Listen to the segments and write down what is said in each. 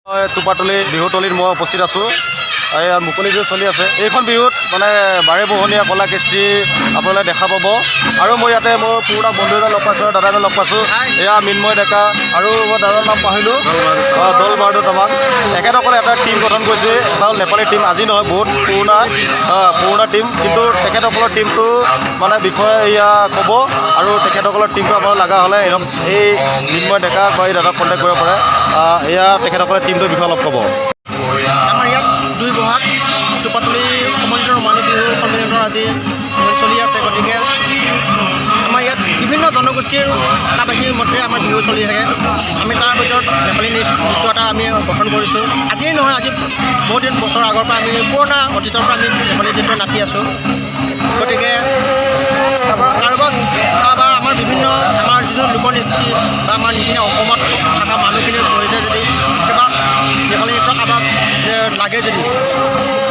টুপাতলি বিহুতলীত মই উপস্থিত আছোঁ। মুকলি বিহু চলি আছে। এইখন বিহুত মানে বাৰে বহনীয়া কলা কৃষ্টি আপোনালোকে দেখা পাব। আৰু মই ইয়াতে মোৰ পুৰণা বন্ধু এজন লগ পাইছোঁ, দাদা এজন লগ পাইছোঁ। এয়া মিন্ময় ডেকা আৰু মই দাদাৰ নাম পাহৰিলোঁ, দল বাহাদুৰ তামাং। তেখেতসকলে এটা টীম গঠন কৰিছে। এটা হ'ল নেপালী টীম, আজি নহয় বহুত পুৰণা টীম। কিন্তু তেখেতসকলৰ টীমটো মানে বিষয়ে এয়া ক'ব আৰু তেখেতসকলৰ টীমটো আপোনাৰ লগা হ'লে এই মিন্ময় ডেকা বা এই দাদাক কণ্টেক্ট কৰিব পাৰে। এয়া তেখেতসকলে টীমটোৰ বিষয়ে অলপ ক'ব। আমাৰ ইয়াত 2 বহাগ টুপাতলি সমন্বিত মানুহ বিহু সন্মিলনৰ আজি চলি আছে। গতিকে আমাৰ ইয়াত বিভিন্ন জনগোষ্ঠীৰ ভাষা-ভাষীৰ মতে আমাৰ বিহু চলি থাকে। আমি তাৰ ভিতৰত নেপালী নৃত্য এটা আমি গঠন কৰিছোঁ। আজিয়েই নহয়, আজি বহুত দিন বছৰ আগৰ পৰা আমি পুৰণা অতীতৰ পৰা আমি নেপালী নৃত্য নাচি আছোঁ। গতিকে কাৰোবাক বা আমাৰ বিভিন্ন আমাৰ যিটো লোকনৃত্য বা আমাৰ যিখিনি অসমত থকা মানুহখিনিৰ সৈতে যদি কিবা নেপালী নৃত্য কাৰোবাক লাগে যদি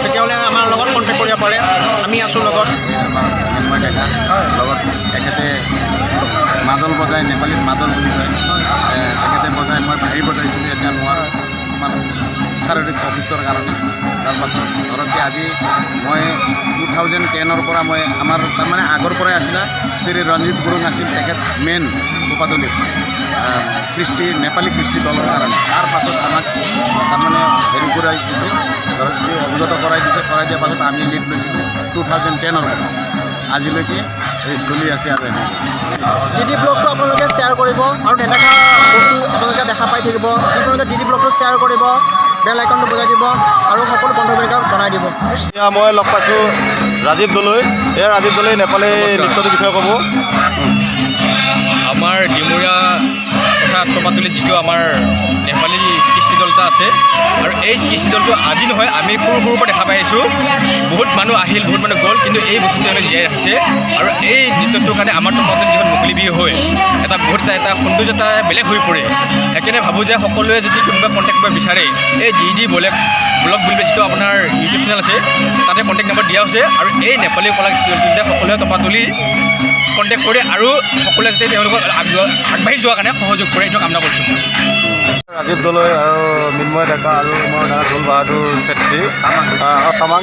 তেতিয়াহ'লে আমাৰ লগত কণ্টেক্ট কৰিব পাৰে। আমি আছোঁ লগত। লগত তেখেতে মাদল বজায়, নেপালীত মাদল বুলি কয়। তেখেতে বজায়, মই বাঢ়ি বজাইছিলোঁ, এতিয়া নোৱাৰোঁ অকণমান শাৰীৰিক অসুস্থৰ কাৰণে। তাৰপাছত ধৰক যে আজি মই 2010 পৰা মই আমাৰ তাৰমানে আগৰ পৰাই আছিলে শ্ৰী ৰঞ্জিত গুৰুং আছিল তেখেত মেইন টুপাতলিত কৃষ্টি নেপালী কৃষ্টি দলৰ কাৰণে। তাৰ পাছত আমাক তাৰমানে হেৰি কৰাই দিছে, ধৰক অৱগত কৰাই দিয়াৰ পাছত আমি লিড লৈছিলোঁ 2010 পৰা আজিলৈকে এই চলি আছে। আৰু ডিডি ব্লগটো আপোনালোকে শ্বেয়াৰ কৰিব আৰু তেনেকুৱা বস্তু আপোনালোকে দেখা পাই থাকিব। আপোনালোকে ডিডি ব্লগটো শ্বেয়াৰ কৰিব, বেল আইকনটো বজাই দিব আৰু সকলো বন্ধুবৰ্গক জনাই দিব। এতিয়া মই লগ পাইছোঁ ৰাজীৱ দলৈ। এই ৰাজীৱ দলৈ নেপালী নৃত্যটোৰ বিষয়ে ক'ব। আমাৰ ডিমৰীয়া তথা টুপাতলিত যিটো আমাৰ নেপালী কৃষ্টি দল এটা আছে, আৰু এই কৃষ্টি দলটো আজি নহয়, আমি সৰুৰ পৰা দেখা পাই আহিছোঁ। বহুত মানুহ আহিল, বহুত মানুহ গ'ল, কিন্তু এই বস্তুটো তেওঁলোকে জীয়াই ৰাখিছে। আৰু এই নৃত্যটোৰ কাৰণে আমাৰ টুপাতলিত যিখন মুকলি বিহু হয়, এটা বহুত এটা সৌন্দৰ্যতা বেলেগ হৈ পৰে। সেইকাৰণে ভাবোঁ যে সকলোৱে যদি কোনোবা কণ্টেক্ট কৰিব বিচাৰে, এই ডিডি ব্লগ বুলি যিটো আপোনাৰ ইউটিউব চেনেল আছে, তাতে কণ্টেক্ট নম্বৰ দিয়া হৈছে। আৰু এই নেপালী কলা কৃষ্টি দলটো যাতে সকলোৱে টুপাতলি কণ্টেক্ট কৰে আৰু সকলোৱে যাতে তেওঁলোকক আগবাঢ়ি যোৱাৰ কাৰণে সহযোগ কৰে, এইটো কামনা কৰিছোঁ। ৰাজীৱ দলৈ আৰু মিন্ময় ডেকা আৰু মই দাদা দল বাহাদুৰ চেত্ৰী তামাং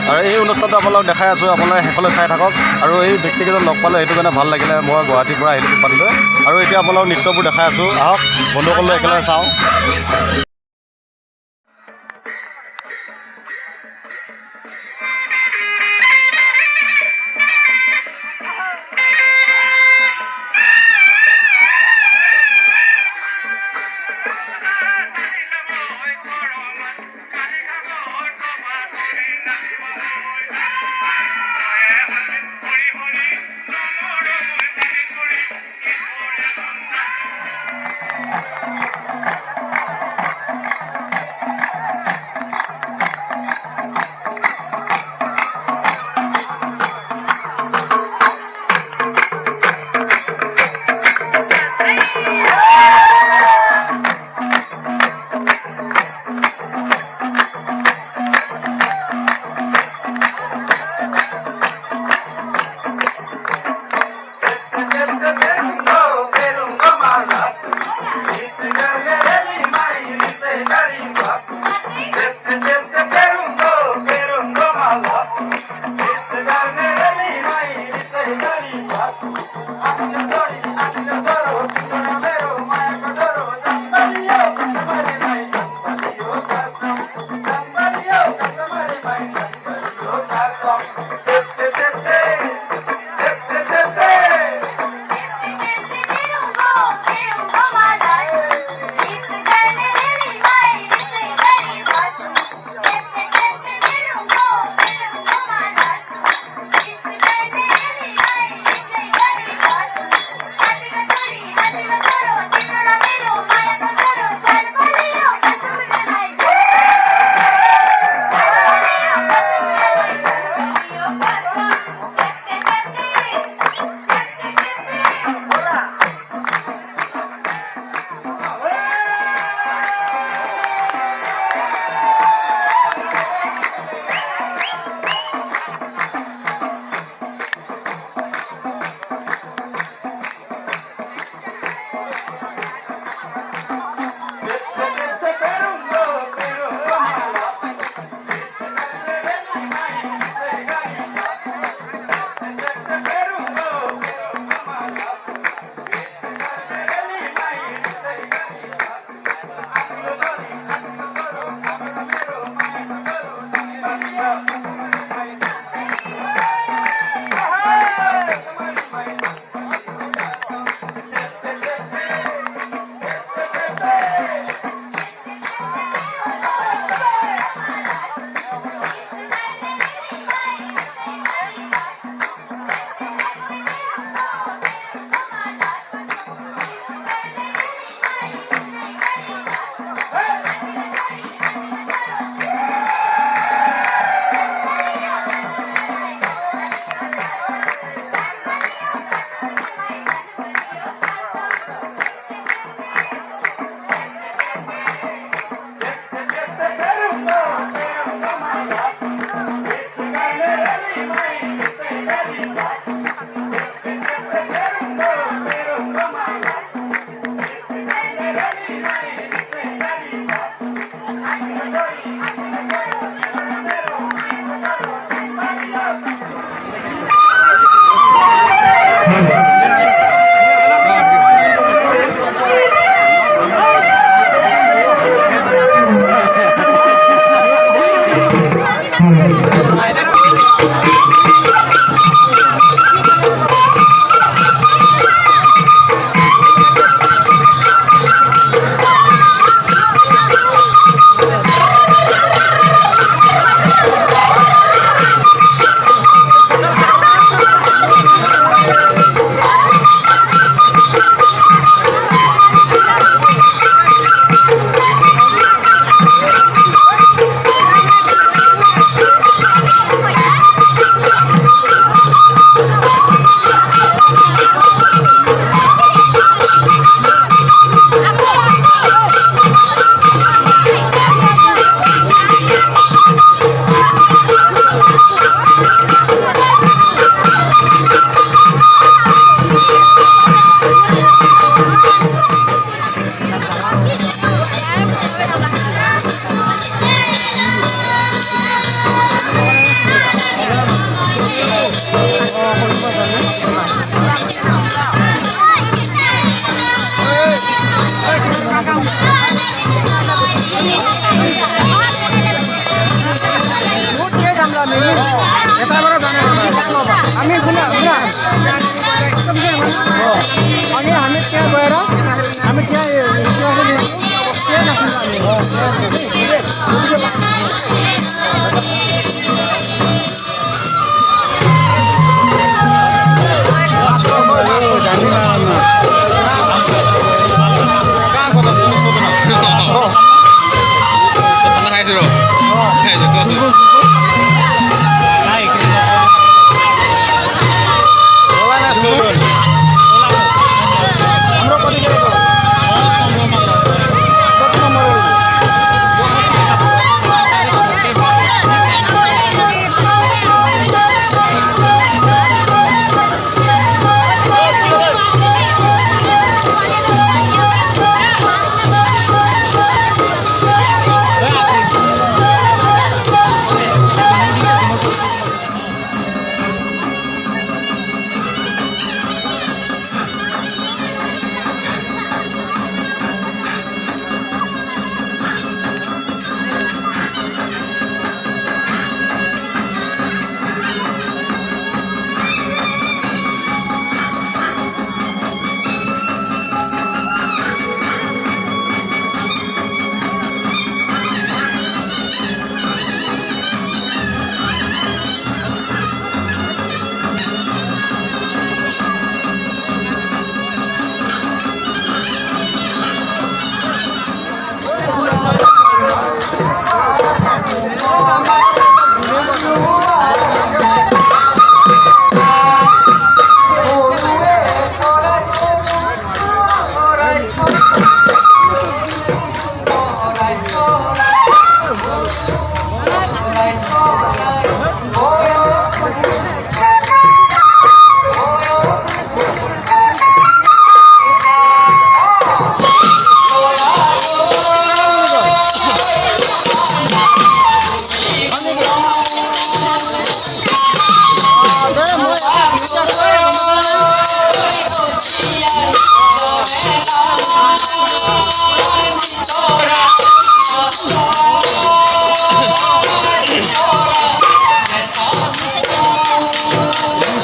আৰু এই অনুষ্ঠানটো আপোনালোকক দেখাই আছোঁ। আপোনালোকে শেষলৈ চাই থাকক। আৰু এই ব্যক্তিকেইজন লগ পালে সেইটো কাৰণে ভাল লাগিলে। মই গুৱাহাটীৰ পৰা আহিলোঁ টুপাতলিলৈ, আৰু এতিয়া আপোনালোকক নৃত্যবোৰ দেখাই আছোঁ। আহক বন্ধুসকলে একেলগে চাওঁ।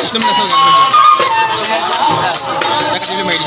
Sistem nasional. Saya kasih lebih